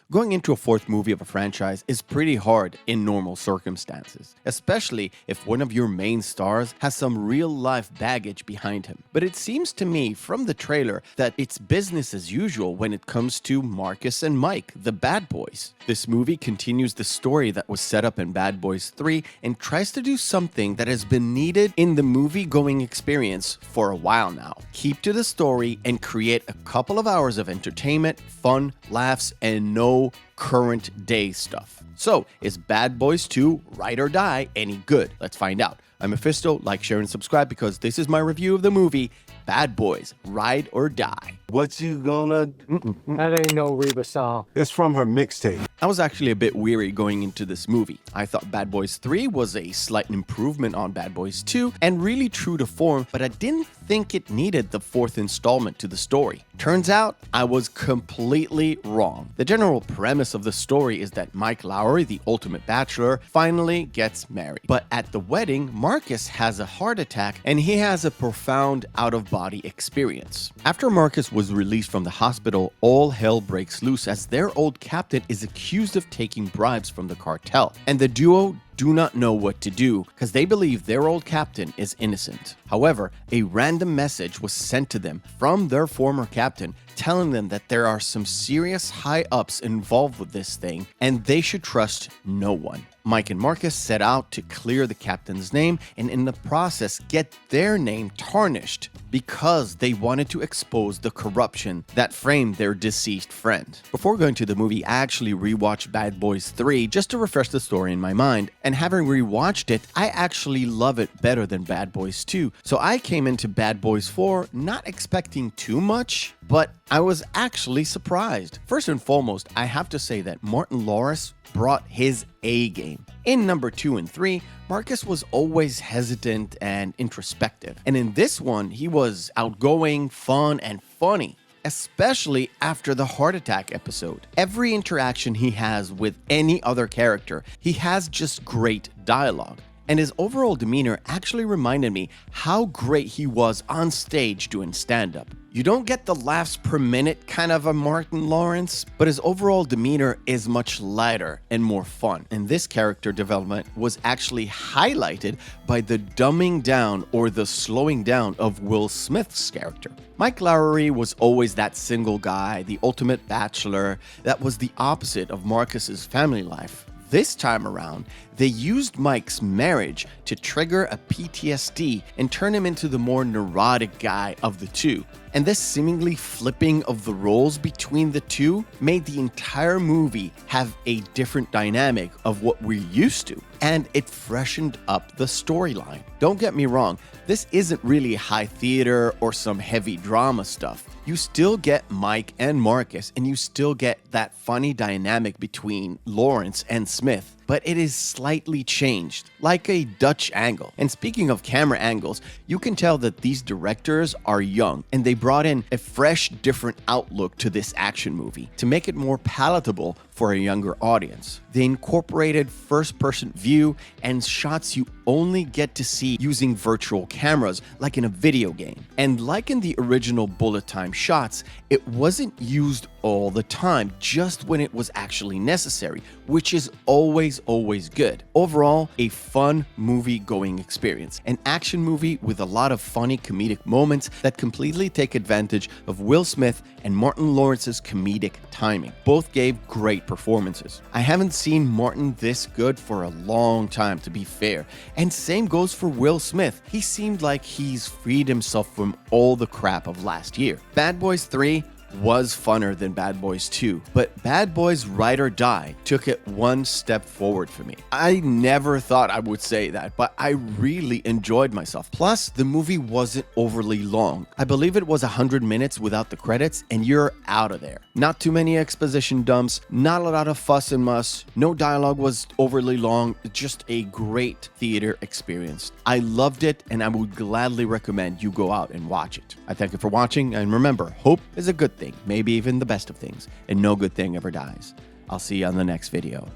Going into a fourth movie of a franchise is pretty hard in normal circumstances, especially if one of your main stars has some real-life baggage behind him. But it seems to me from the trailer that it's business as usual when it comes to Marcus and Mike, the bad boys. This movie continues the story that was set up in Bad Boys 3 and tries to do something that has been needed in the movie-going experience for a while now. Keep to the story and create a couple of hours of entertainment, fun, laughs, and no current day stuff. So, is Bad Boys 2 Ride or Die any good? Let's find out. I'm Meffistoe, like, share, and subscribe because this is my review of the movie Bad Boys Ride or Die. What you gonna... That ain't no Reba song. It's from her mixtape. I was actually a bit weary going into this movie. I thought Bad Boys 3 was a slight improvement on Bad Boys 2 and really true to form, but I didn't think it needed the fourth installment to the story. Turns out, I was completely wrong. The general premise of the story is that Mike Lowry, the ultimate bachelor, finally gets married. But at the wedding, Marcus has a heart attack and he has a profound out-of-body experience. After Marcus was released from the hospital, all hell breaks loose as their old captain is accused of taking bribes from the cartel, and the duo do not know what to do because they believe their old captain is innocent. However, a random message was sent to them from their former captain telling them that there are some serious high-ups involved with this thing and they should trust no one. Mike and Marcus set out to clear the captain's name and in the process get their name tarnished because they wanted to expose the corruption that framed their deceased friend. Before going to the movie, I actually rewatched Bad Boys 3 just to refresh the story in my mind, and having rewatched it, I actually love it better than Bad Boys 2. So I came into Bad Boys 4 not expecting too much, but I was actually surprised. First and foremost, I have to say that Martin Lawrence brought his A game. In number 2 and 3, Marcus was always hesitant and introspective. And in this one, he was outgoing, fun, and funny, especially after the heart attack episode. Every interaction he has with any other character, he has just great dialogue. And his overall demeanor actually reminded me how great he was on stage doing stand-up. You don't get the laughs per minute kind of a Martin Lawrence, but his overall demeanor is much lighter and more fun. And this character development was actually highlighted by the dumbing down or the slowing down of Will Smith's character. Mike Lowry was always that single guy, the ultimate bachelor, that was the opposite of Marcus's family life. This time around, they used Mike's marriage to trigger a PTSD and turn him into the more neurotic guy of the two. And this seemingly flipping of the roles between the two made the entire movie have a different dynamic of what we're used to. And it freshened up the storyline. Don't get me wrong, this isn't really high theater or some heavy drama stuff. You still get Mike and Marcus, and you still get that funny dynamic between Lawrence and Smith. But it is slightly changed, like a Dutch angle. And speaking of camera angles, you can tell that these directors are young and they brought in a fresh, different outlook to this action movie to make it more palatable for a younger audience. They incorporated first-person view and shots you only get to see using virtual cameras like in a video game. And like in the original bullet time shots, it wasn't used all the time, just when it was actually necessary, which is always good. Overall, a fun movie-going experience. An action movie with a lot of funny comedic moments that completely take advantage of Will Smith and Martin Lawrence's comedic timing. Both gave great performances. I haven't seen Martin this good for a long time, to be fair. And same goes for Will Smith. He seemed like he's freed himself from all the crap of last year. Bad Boys 3 was funner than Bad Boys 2, but Bad Boys Ride or Die took it one step forward for me. I never thought I would say that, but I really enjoyed myself. Plus, the movie wasn't overly long. I believe it was 100 minutes without the credits, and you're out of there. Not too many exposition dumps, not a lot of fuss and muss, no dialogue was overly long, just a great theater experience. I loved it, and I would gladly recommend you go out and watch it. I thank you for watching, and remember, hope is a good thing, maybe even the best of things, and no good thing ever dies. I'll see you on the next video.